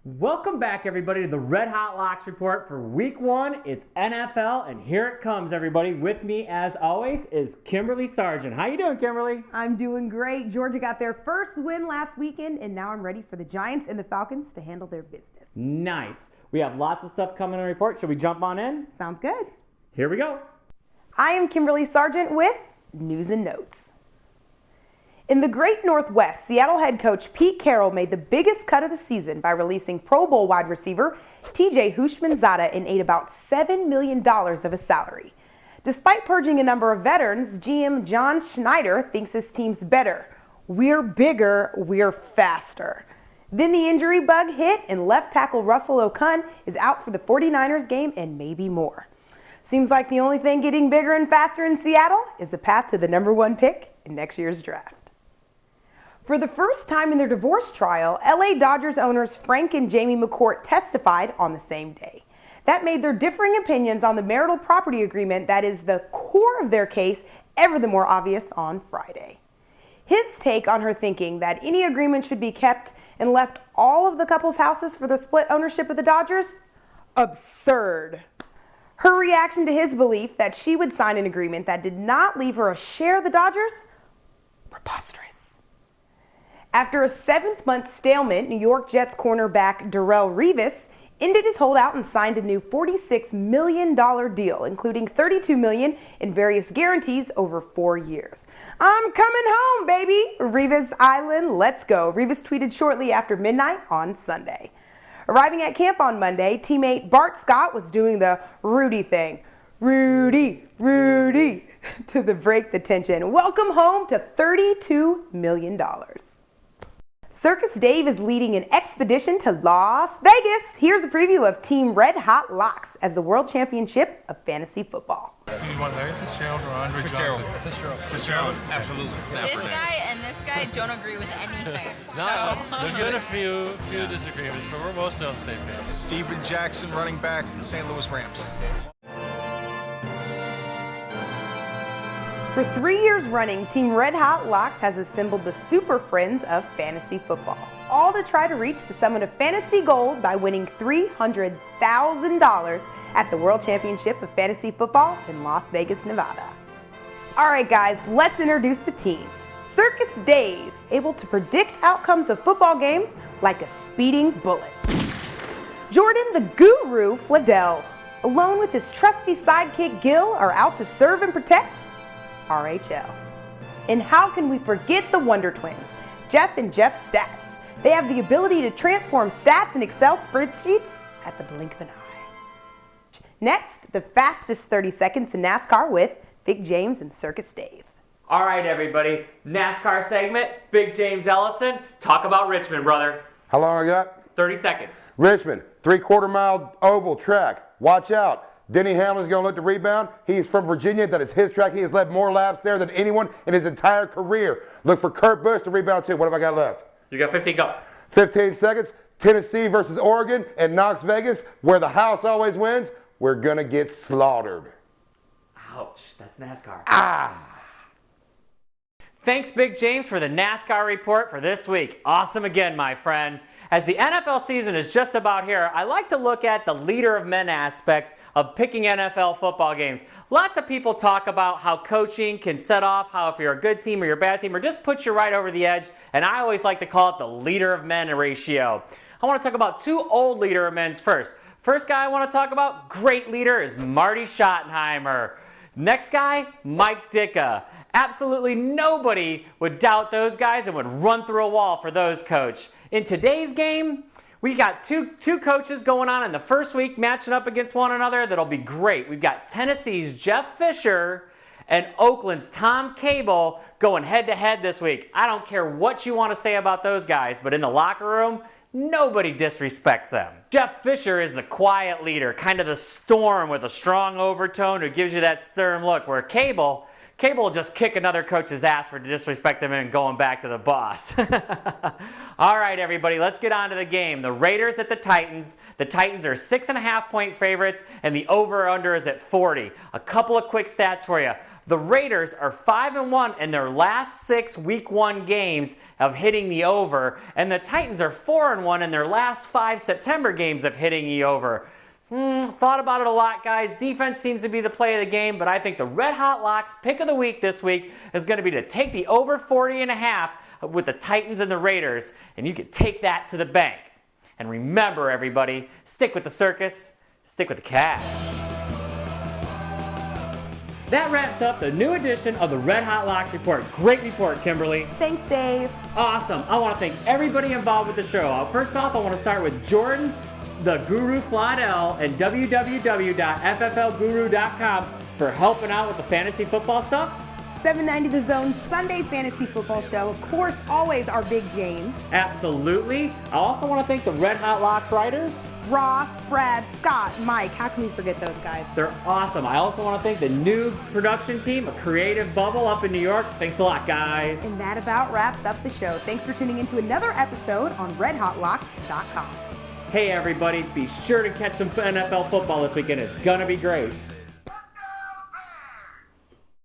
Welcome back, everybody, to the Redhottlocks report for week 1. It's NFL, and here it comes, everybody. With me, as always, is Kimberly Sargent. How you doing, Kimberly? I'm doing great. Georgia got their first win last weekend, and now I'm ready for the Giants and the Falcons to handle their business. Nice. We have lots of stuff coming in the report. Should we jump on in? Sounds good. Here we go. I am Kimberly Sargent with News and Notes. In the Great Northwest, Seattle head coach Pete Carroll made the biggest cut of the season by releasing Pro Bowl wide receiver TJ Houshmandzadeh and ate about $7 million of his salary. Despite purging a number of veterans, GM John Schneider thinks his team's better. We're bigger, we're faster. Then the injury bug hit, and left tackle Russell Okung is out for the 49ers game and maybe more. Seems like the only thing getting bigger and faster in Seattle is the path to the #1 pick in next year's draft. For the first time in their divorce trial, LA Dodgers owners Frank and Jamie McCourt testified on the same day. That made their differing opinions on the marital property agreement that is the core of their case ever the more obvious on Friday. His take on her thinking that any agreement should be kept and left all of the couple's houses for the split ownership of the Dodgers? Absurd. Her reaction to his belief that she would sign an agreement that did not leave her a share of the Dodgers? Preposterous. After a 7th-month stalemate, New York Jets cornerback Darrelle Revis ended his holdout and signed a new $46 million deal, including $32 million in various guarantees over 4 years. "I'm coming home, baby! Revis Island, let's go," Revis tweeted shortly after midnight on Sunday. Arriving at camp on Monday, teammate Bart Scott was doing the Rudy thing. Rudy, Rudy, to break the tension. Welcome home to $32 million. Circusdave is leading an expedition to Las Vegas. Here's a preview of Team Redhottlocks as the World Championship of Fantasy Football. You want Larry Fitzgerald or Andre Johnson? Fitzgerald, absolutely. This guy and this guy don't agree with anything. No, there's been a few disagreements, but we're mostly on the same page. Steven Jackson, running back, St. Louis Rams. For 3 years running, Team Redhottlocks has assembled the Super Friends of Fantasy Football, all to try to reach the summit of fantasy gold by winning $300,000 at the World Championship of Fantasy Football in Las Vegas, Nevada. All right, guys, let's introduce the team. Circusdave, able to predict outcomes of football games like a speeding bullet. Jordan the Guru Fladell, alone with his trusty sidekick Gil, are out to serve and protect RHL. And how can we forget the Wonder Twins, Jeff and Jeff Stats? They have the ability to transform stats in Excel spreadsheets at the blink of an eye. Next, the fastest 30 seconds in NASCAR with Big James and Circusdave. All right, everybody. NASCAR segment, Big James Ellison. Talk about Richmond, brother. How long I got? 30 seconds. Richmond, 3/4 mile oval track. Watch out. Denny Hamlin's going to let the rebound. He's from Virginia. That is his track. He has led more laps there than anyone in his entire career. Look for Kurt Busch to rebound too. What have I got left? You got 15, go. 15 seconds. Tennessee versus Oregon and Knox Vegas, where the house always wins. We're going to get slaughtered. Ouch, that's NASCAR. Ah! Thanks, Big James, for the NASCAR report for this week. Awesome again, my friend. As the NFL season is just about here, I like to look at the leader of men aspect of picking NFL football games. Lots of people talk about how coaching can set off how if you're a good team or you're a bad team or just puts you right over the edge, and I always like to call it the leader of men ratio. I want to talk about 2 old leader of men first. First guy I want to talk about, great leader, is Marty Schottenheimer. Next guy, Mike Ditka. Absolutely nobody would doubt those guys and would run through a wall for those coach. In today's game, we got two coaches going on in the first week matching up against one another that'll be great. We've got Tennessee's Jeff Fisher and Oakland's Tom Cable going head-to-head this week. I don't care what you want to say about those guys, but in the locker room, nobody disrespects them. Jeff Fisher is the quiet leader, kind of the storm with a strong overtone who gives you that stern look, where Cable Cable will just kick another coach's ass for disrespecting him and going back to the boss. All right, everybody, let's get on to the game. The Raiders at the Titans. The Titans are 6.5-point favorites, and the over-under is at 40. A couple of quick stats for you. The Raiders are 5-1 in their last 6 Week 1 games of hitting the over, and the Titans are 4-1 in their last 5 September games of hitting the over. Thought about it a lot, guys. Defense seems to be the play of the game, but I think the Redhottlocks pick of the week this week is going to be to take the over 40.5 with the Titans and the Raiders, and you can take that to the bank. And remember, everybody, stick with the circus, stick with the cash. That wraps up the new edition of the Redhottlocks Report. Great report, Kimberly. Thanks, Dave. Awesome. I want to thank everybody involved with the show. First off, I want to start with Jordan, the Guru Flodell, and www.fflguru.com for helping out with the fantasy football stuff. 790 The Zone Sunday Fantasy Football Show. Of course, always our Big James. Absolutely. I also want to thank the Redhottlocks writers. Ross, Brad, Scott, Mike. How can we forget those guys? They're awesome. I also want to thank the new production team, a Creative Bubble up in New York. Thanks a lot, guys. And that about wraps up the show. Thanks for tuning in to another episode on Redhottlocks.com. Hey, everybody, be sure to catch some NFL football this weekend. It's going to be great.